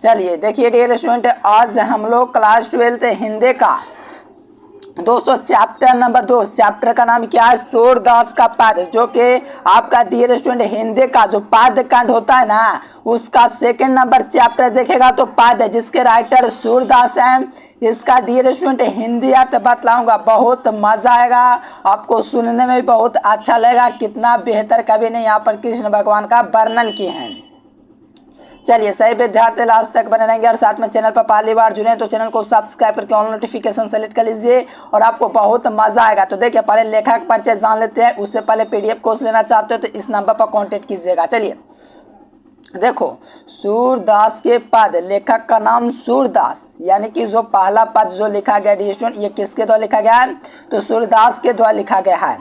चलिए देखिए dear student, आज हम लोग क्लास 12 हिंदी का दोस्तों चैप्टर नंबर 2, चैप्टर का नाम क्या है? सूरदास का पाद, जो कि आपका डियर स्टूडेंट हिंदी का जो पाद कांड होता है ना, उसका सेकंड नंबर चैप्टर देखेगा तो पाद है, जिसके राइटर सूरदास हैं। इसका डियर स्टूडेंट हिंदी अर्थ बतलाऊंगा, बहुत मजा आएगा आपको, सुनने में भी बहुत अच्छा लगेगा। कितना बेहतर कवि ने यहाँ पर कृष्ण भगवान का वर्णन किए हैं। चलिए सही विद्यार्थी लास्ट तक बने रहेंगे और साथ में चैनल पर पहली बार जुड़े तो चैनल को सब्सक्राइब करके ऑल नोटिफिकेशन सेलेक्ट कर लीजिए और आपको बहुत मजा आएगा। तो देखिए पहले लेखक परिचय जान लेते हैं, उससे पहले पीडीएफ कोर्स लेना चाहते हो तो इस नंबर पर कांटेक्ट कीजिएगा। चलिए देखो, सूरदास के पद, लेखक का नाम सूरदास, यानी कि जो पहला पद जो लिखा गया डियर स्टूडेंट, ये किसके द्वारा लिखा गया है? तो सूरदास के द्वारा लिखा गया है।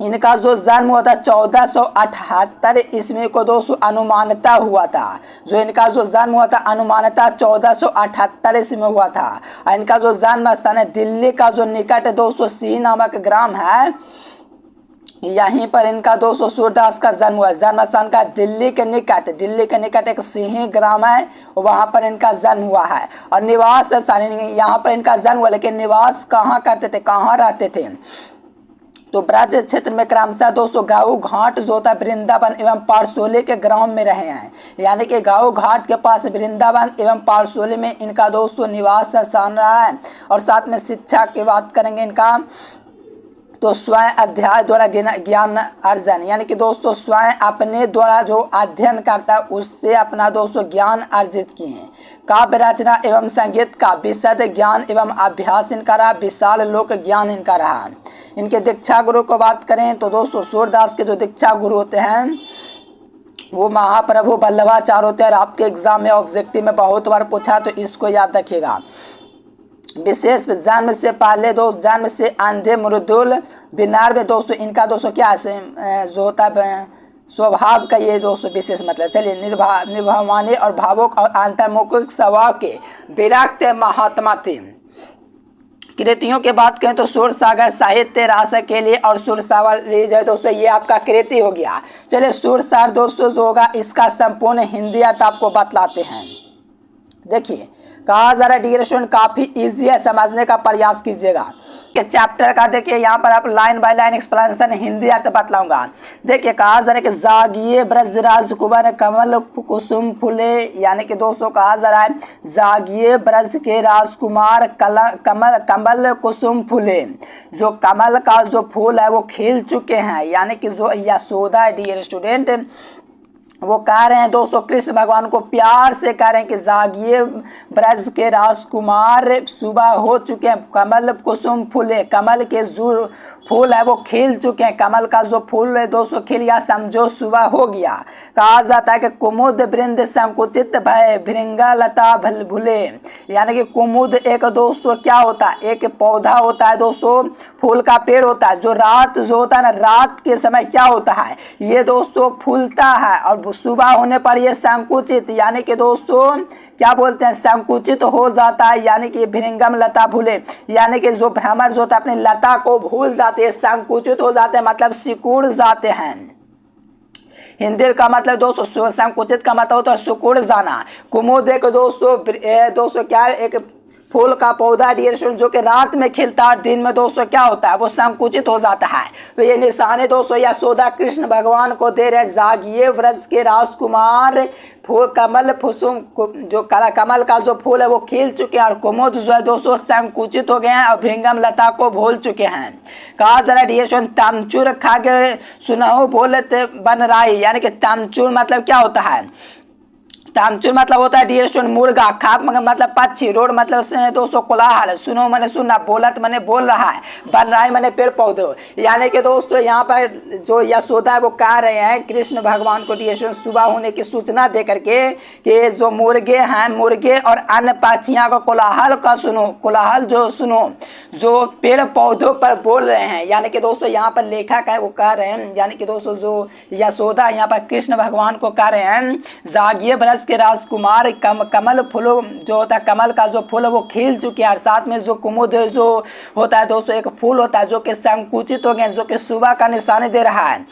इनका जो जन्म हुआ था 1478 ईस्वी को दोस्तों अनुमानता हुआ था। जो इनका जो जन्म हुआ था अनुमानता 1478 ईस्वी में हुआ था। और इनका जो जन्म स्थान है दिल्ली का जो निकट दोस्तों सी नामक ग्राम है, यहीं पर इनका दोस्तों सूरदास का जन्म हुआ। जन्म स्थान का दिल्ली के निकट एक सिंही ग्राम है, वहां पर इनका जन्म हुआ है। और निवास स्थान यहाँ पर इनका जन्म हुआ, लेकिन निवास कहाँ करते थे, कहाँ रहते थे? तो ब्रज क्षेत्र में क्रमशः दोस्तों गाँव घाट जो होता है वृंदावन एवं पारसोली के ग्राम में रहे हैं, यानी कि गाँव घाट के पास वृंदावन एवं पारसोली में इनका दोस्तों निवास स्थान रहा है। और साथ में शिक्षा की बात करेंगे इनका, तो स्वयं अध्याय द्वारा ज्ञान अर्जन, यानी कि दोस्तों स्वयं अपने द्वारा जो अध्ययन करता है उससे अपना दोस्तों ज्ञान अर्जित किए हैं। काव्य रचना एवं संगीत का विशद ज्ञान एवं अभ्यास इनका रहा, विशाल लोक ज्ञान इनका रहा। इनके दीक्षा गुरु को बात करें तो दोस्तों सूरदास के जो दीक्षा गुरु होते हैं वो महाप्रभु वल्लभाचार्य होते हैं। और आपके एग्जाम में ऑब्जेक्टिव में बहुत बार पूछा तो इसको याद रखिएगा। विशेष जन्म से पहले जन्म से अंधे मृदुल बिनार में दोस्तों इनका दोस्तों क्या है जो होता है स्वभाव का, ये दोस्तों विशेष मतलब। चलिए निर्भवानी और भावुक और अंतर्मुखी स्वभाव के विरक्त महात्मा थे। कृतियों की बात करें तो सुर सागर साहित्य रास के लिए और सुर सावर जो है दोस्तों ये आपका कृति हो गया। चलिए सुर सार दोस्तों जो होगा इसका संपूर्ण हिंदी अर्थ आपको बतलाते हैं। देखिए कहा जा रहा है डियर स्टूडेंट, काफी इजी है, समझने का प्रयास कीजिएगा। चैप्टर का देखिए यहाँ पर आप line by line explanation Hindi अर्थ बतलाऊंगा। देखिए कहा जा रहा है कि जागिए ब्रजराज कुमार कमल कुसुम फूले, यानी कि दोस्तों कहा जा रहा है जागिए ब्रज के राजकुमार कमल कुसुम फूले, जो कमल का जो फूल है वो खिल चुके हैं, यानी कि जो यशोदा है डियर स्टूडेंट वो कह रहे हैं दोस्तों कृष्ण भगवान को प्यार से कह रहे हैं कि जागिए ब्रज के राजकुमार, सुबह हो चुके हैं, कमल कुसुम फूले, कमल के जो फूल है वो खिल चुके हैं, कमल का जो फूल है दोस्तों खिल गया, समझो सुबह हो गया। कहा जाता है कि कुमुद वृंद संकुचित भय भृंगा लता भुले, यानी कि कुमुद एक दोस्तों क्या होता है, एक पौधा होता है दोस्तों, फूल का पेड़ होता है, जो रात जो होता है ना, रात के समय क्या होता है ये दोस्तों फूलता है और सुबह होने पर ये संकुचित, यानी कि दोस्तों क्या बोलते हैं संकुचित हो जाता है, यानी कि भृंगम लता भूले, यानी कि जो भ्रमर जो होता है अपनी लता को भूल जाते हैं, संकुचित हो जाते हैं, मतलब सिकुड़ जाते हैं। हिंदी का मतलब दोस्तों संकुचित का मतलब होता है सिकुड़ जाना। कुमुद एक दोस्तों क्या एक फूल का पौधा डियर स्टूडेंट जो कि रात में खिलता है, दिन में दोस्तों क्या होता है वो संकुचित हो जाता है। तो ये निशाने दोस्तों यशोदा कृष्ण भगवान को दे रहे, जागिए व्रज के राजकुमार फूल कमल फुसुम, जो कमल का जो फूल है वो खिल चुके हैं और कुमुद जो है दोस्तों संकुचित हो गए हैं और भृंगम लता को भूल चुके हैं। कहा जरा डियर स्टूडेंट तमचूर खा के सुनाओ बोलते बन राई, यानी कि तमचूर मतलब क्या होता है? तामचुर मतलब होता है डियर स्टूडेंट मुर्गा, खाक मतलब पक्षी, रोड मतलब दोस्तों कोलाहल, सुनो मैंने सुनना, बोलत मैंने बोल रहा है, बन रहा है मैंने पेड़ पौधे, यानी कि दोस्तों यहाँ पर जो यशोदा है वो कह रहे हैं कृष्ण भगवान को डियर स्टूडेंट सुबह होने की सूचना दे करके कि जो मुर्गे हैं, मुर्गे और अन्य पक्षियों का कोलाहल का सुनो, कोलाहल जो सुनो जो पेड़ पौधों पर बोल रहे हैं, यानी कि दोस्तों यहाँ पर लेखक है वो कह रहे हैं, यानी कि दोस्तों जो यशोदा यहाँ पर कृष्ण भगवान को कह रहे हैं जागिए ब्रज के राजकुमार कमल फूलों जो होता है, कमल का जो फूल है वो खिल चुके हैं, साथ में जो कुमुद जो होता है दोस्तों एक फूल होता है जो कि संकुचित हो गए, जो कि सुबह का निशानी दे रहा है।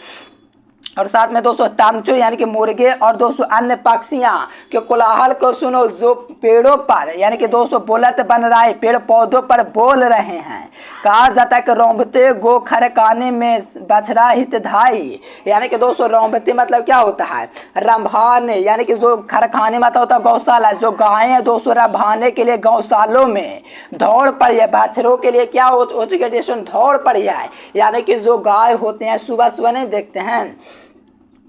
और साथ में दोस्तों तामचो यानी कि मुर्गे और दोस्तों अन्य पक्षियां के कोलाहल को सुनो जो पेड़ों पर यानी कि दोस्तों बुलंद बन रहा है, पेड़ पौधों पर बोल रहे हैं। कहा जाता है कि रोंबते गो खरकाने में बछड़ा हितधाई, यानी कि दोस्तों रोंबते मतलब क्या होता है, रंभाने, यानी कि जो खरखाने मतलब होता है गौशाला, जो गायें हैं दोस्तों रंभाने के लिए गौशालों में दौड़ पड़ी है, बछड़ों के लिए क्या हो चुकी है, दौड़ पड़ी है। यानी कि जो गाय होते हैं सुबह सुबह नहीं देखते हैं,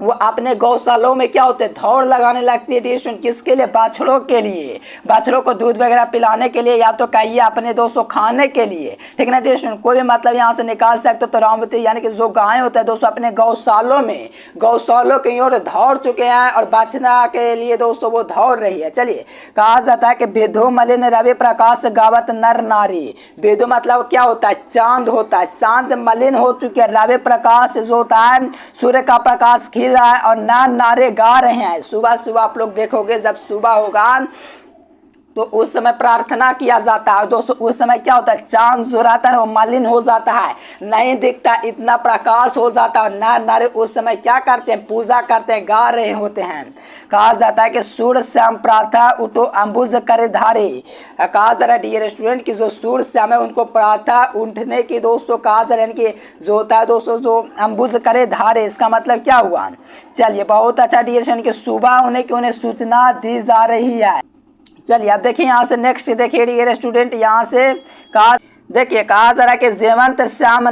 वो अपने गौशालों में क्या होते हैं, दौड़ लगाने लगती है डिस्टेंस, किसके लिए, बाछड़ों के लिए, बाछड़ों को दूध वगैरह पिलाने के लिए, या तो कहिए अपने दोस्तों खाने के लिए, ठीक है ना डिस्टेंस, कोई भी मतलब यहाँ से निकाल सकते तो रामवती यानी कि जो गायें होते हैं दोस्तों अपने गौशालों में, गौशालों की ओर दौड़ चुके हैं और बछड़ा के लिए दोस्तों वो दौड़ रही है। चलिए कहा जाता है कि विधु मलिन रवि प्रकाश गावत नर नारी, विधु मतलब क्या होता है, चांद होता है, चांद मलिन हो चुके हैं, रवि प्रकाश जो होता है सूर्य का प्रकाश रहा है और नारे गा रहे हैं। सुबह सुबह आप लोग देखोगे जब सुबह होगा तो उस समय प्रार्थना किया जाता है, और दोस्तों उस समय क्या होता है, चांद जो रहता है वो मलिन हो जाता है, नहीं दिखता, इतना प्रकाश हो जाता है, नारे उस समय क्या करते हैं, पूजा करते हैं, गा रहे होते हैं। कहा जाता है कि सूर्य श्याम प्रातः उठो अंबुज करे धारे, कहा जा रहा है डियर स्टूडेंट की जो सूर्य श्याम है उनको प्रातः उठने की दोस्तों कहा जा रहा है कि जो होता है दोस्तों जो अंबुज करे धारे, इसका मतलब क्या हुआ। चलिए बहुत अच्छा डियर स्टूडेंट की सुबह होने की उन्हें सूचना दी जा रही है। चलिए अब देखिए यहाँ से नेक्स्ट देखिए डियर स्टूडेंट, यहाँ से कहा देखिए कहा जा रहा है कि जेवंत श्याम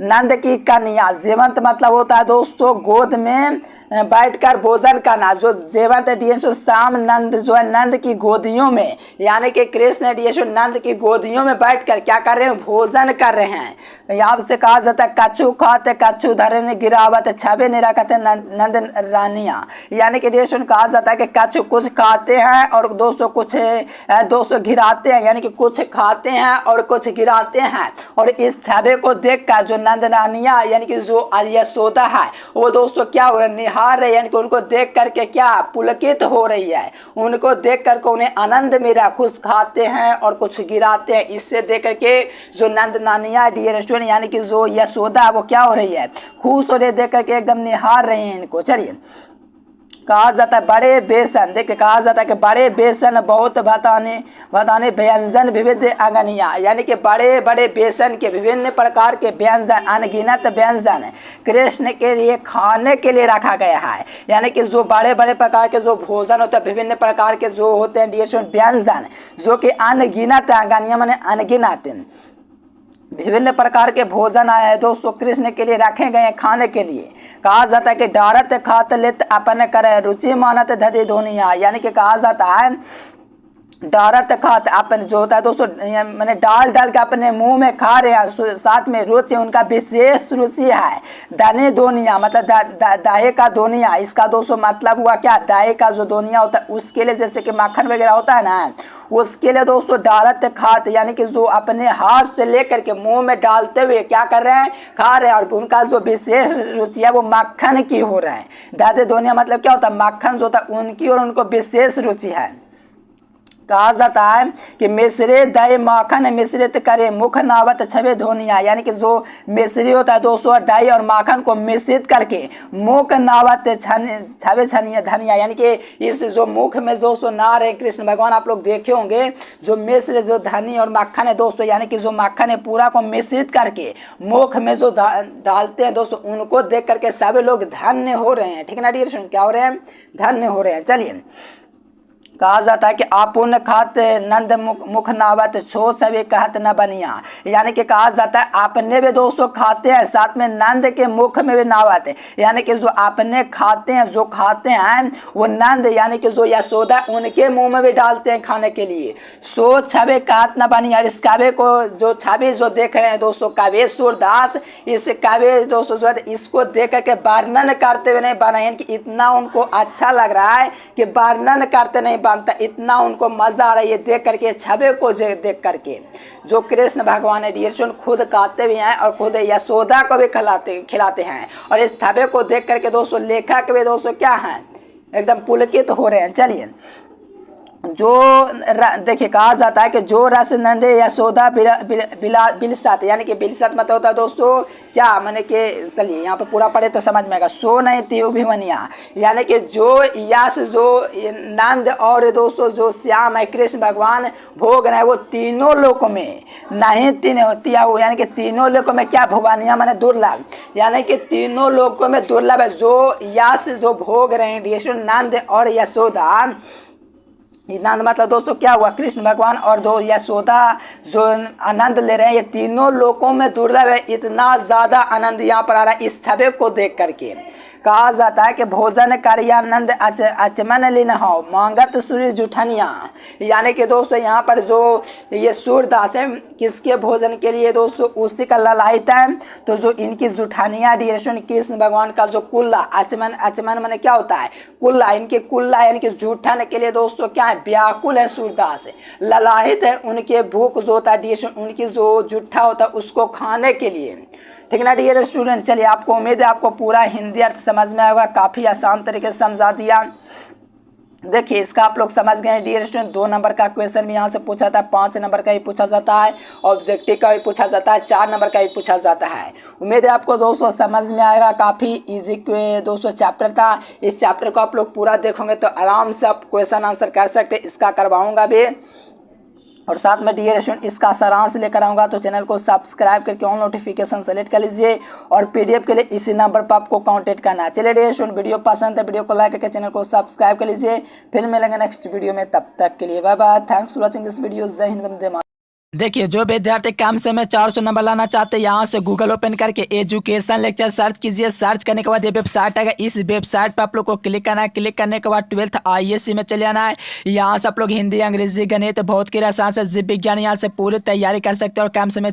नंद की कन्या, जेवंत मतलब होता है दोस्तों गोद में बैठकर भोजन करना, जो जेवंत डियर श्याम नंद जो है नंद की गोदियों में, यानी कि कृष्ण डियर नंद की गोदियों में बैठकर क्या कर रहे हैं, भोजन कर रहे हैं। यहाँ से कहा जाता है कच्चू खाते कच्चू धरे ने गिरावत छबे निराकते नंद रानिया, यानी कि डियर कहा जाता है कि कच्चू कुछ खाते हैं और दोस्तों कुछ दोस्तों गिराते हैं, यानी कि कुछ खाते हैं और कुछ गिराते हैं। और इस छबे को देखकर जो नंद रानिया यानी कि जो यशोदा है वो दोस्तों क्या हो रहा है, निहार रहे, यानी कि उनको देख करके क्या पुलकित हो रही है, उनको देख करके उन्हें आनंद मिला, कुछ खाते हैं और कुछ गिराते हैं। इससे देख करके जो नंद नानिया डियर स्टूडेंट यानी कि जो यशोदा वो क्या हो रही है, खुश हो रही है, देख करके एकदम निहार रहे हैं इनको। चलिए कहा जाता है बड़े बेसन, देखिए कहा जाता है कि बड़े बेसन बहुत बताने व्यंजन विविध अगनिया, यानी कि बड़े बड़े बेसन के विभिन्न प्रकार के व्यंजन अनगिनत व्यंजन कृष्ण के लिए खाने के लिए रखा गया है, यानी कि जो बड़े बड़े प्रकार के जो भोजन होते हैं विभिन्न प्रकार के जो होते हैं डियर व्यंजन जो कि अनगिनत अगनिया माने अनगिनत विभिन्न प्रकार के भोजन आए हैं दोस्तों कृष्ण के लिए रखे गए हैं खाने के लिए। कहा जाता है कि डारत खात लित अपन करे रुचि मानत धति धोनिया, यानी कि कहा जाता है डारत खात अपन जो होता है दोस्तों मैंने डाल डाल के अपने मुंह में खा रहे हैं, साथ में रुचि उनका विशेष रुचि है। दाने दोनिया मतलब दाहे का दोनिया, इसका दोस्तों मतलब हुआ क्या, दाहे का जो दोनिया होता है उसके लिए जैसे कि माखन वगैरह होता है ना, उसके लिए दोस्तों डालत खात यानी कि जो अपने हाथ से लेकर के मुंह में डालते हुए क्या कर रहे हैं, खा रहे हैं, और उनका जो विशेष रुचि है वो माखन की हो रहा है। दादे दोनिया मतलब क्या होता है, माखन जो होता है उनकी और उनको विशेष रुचि है। कहा जाता है कि मिश्रे दही माखन मिश्रित करे मुख नावत छबे धोनिया, यानी कि जो मिश्री होता है दोस्तों दही और माखन को मिश्रित करके मुख नावत छबे छनिया धनिया, यानी कि इस जो मुख में दोस्तों ना रहे कृष्ण भगवान आप लोग देखे होंगे जो मिश्र जो धनी और माखन है दोस्तों, यानी कि जो माखन है पूरा को मिश्रित करके मुख में जो डालते हैं दोस्तों उनको देख करके सभी लोग धन्य हो रहे हैं। ठीक है ना डियर, क्या हो रहे हैं, धन्य हो रहे हैं। चलिए कहा जाता है कि आपुन खात नंद मुख नावत छो सभी कहत न बनिया, यानी कि कहा जाता है आपने भी दोस्तों खाते हैं साथ में नंद के मुख में भी नावत है, यानी कि जो आपने खाते हैं जो खाते हैं वो नंद यानी कि जो यशोदा उनके मुंह में भी डालते हैं खाने के लिए। सो छवि कहत न बनिया, इस काव्य को जो छवि जो देख रहे हैं दोस्तों काव्येश्वर दास, इस काव्य दोस्तों जो है इसको देख करके वर्णन करते हुए नहीं बनाए कि इतना उनको अच्छा लग रहा है कि वर्णन करते नहीं बनता, इतना उनको मजा आ रही है देख करके छवि को देख करके। जो कृष्ण भगवान है डियर खुद खाते भी हैं और खुद यशोदा को भी खिलाते हैं, और इस छवि को देख करके दोस्तों लेखक भी दोस्तों क्या हैं, एकदम पुलकित हो रहे हैं। चलिए जो देखिए कहा जाता है कि जो रस नंदे यशोदा बिलसत, यानी कि बिलसत मतलब होता है दोस्तों क्या, मैंने कि चलिए यहाँ पे पूरा पढ़े तो समझ में आएगा। सो नहीं त्यों भी बनिया, यानी कि जो यश जो नंद और दोस्तों जो श्याम है कृष्ण भगवान भोग रहे हैं वो तीनों लोकों में नहीं तीन होती है वो, यानी कि तीनों लोकों में क्या भोगानिया मैंने दुर्लभ, यानी कि तीनों लोकों में दुर्लभ है जो यश जो भोग रहे हैं नंद और यशोदा। नंद मतलब दोस्तों क्या हुआ, कृष्ण भगवान, और जो यशोदा जो आनंद ले रहे हैं ये तीनों लोकों में दुर्लभ है। इतना ज़्यादा आनंद यहाँ पर आ रहा है इस छवि को देख करके। कहा जाता है कि भोजन कार्यानंद अचमन लीन हो मांगत सूर्य जुठनिया, यानी कि दोस्तों यहाँ पर जो ये सूर्यदास है किसके भोजन के लिए दोस्तों, उसी का ललायत है। तो जो इनकी जुठानिया डिरेशन कृष्ण भगवान का जो कुल्ला, अचमन अचमन मैंने क्या होता है कुल्ला, इनके कुल्ला यानी कि जूठन के लिए दोस्तों क्या है व्याकुल है सूरदास, ललाहित है उनके भूख जो होता है डिरेशन उनकी जो जूठा होता है उसको खाने के लिए। ठीक ना डियर स्टूडेंट, चलिए आपको उम्मीद है आपको पूरा हिंदी अर्थ समझ में आएगा, काफ़ी आसान तरीके से समझा दिया। देखिए इसका आप लोग समझ गए डियर स्टूडेंट, 2 नंबर का क्वेश्चन भी यहाँ से पूछा जाता है, 5 नंबर का भी पूछा जाता है, ऑब्जेक्टिव का भी पूछा जाता है, 4 नंबर का भी पूछा जाता है। उम्मीद है आपको दोस्तों समझ में आएगा, काफ़ी इजी दोस्तों चैप्टर था। इस चैप्टर को आप लोग पूरा देखोगे तो आराम से आप क्वेश्चन आंसर कर सकते, इसका करवाऊँगा भी, और साथ में डियर स्टूडेंट इसका सारांश लेकर आऊँगा। तो चैनल को सब्सक्राइब करके ऑन नोटिफिकेशन सेलेक्ट कर लीजिए, और पीडीएफ के लिए इसी नंबर पर आपको कांटेक्ट करना है। चलिए डियर स्टूडेंट वीडियो पसंद है वीडियो को लाइक करके चैनल को सब्सक्राइब कर लीजिए। फिर मिलेंगे नेक्स्ट वीडियो में, तब तक के लिए bye bye, thanks for watching this video, जय हिंद वंदे मातरम। देखिए जो विद्यार्थी कम समय 400 नंबर लाना चाहते हैं यहाँ से गूगल ओपन करके एजुकेशन लेक्चर सर्च कीजिए। सर्च करने के बाद ये वेबसाइट आएगा, इस वेबसाइट पर आप लोग को क्लिक करना है। क्लिक करने के बाद 12th ISC में चले जाना है। यहाँ से आप लोग हिंदी अंग्रेजी गणित भौतिकी रसायन से जीव विज्ञान यहाँ से पूरी तैयारी कर सकते हैं और कम समय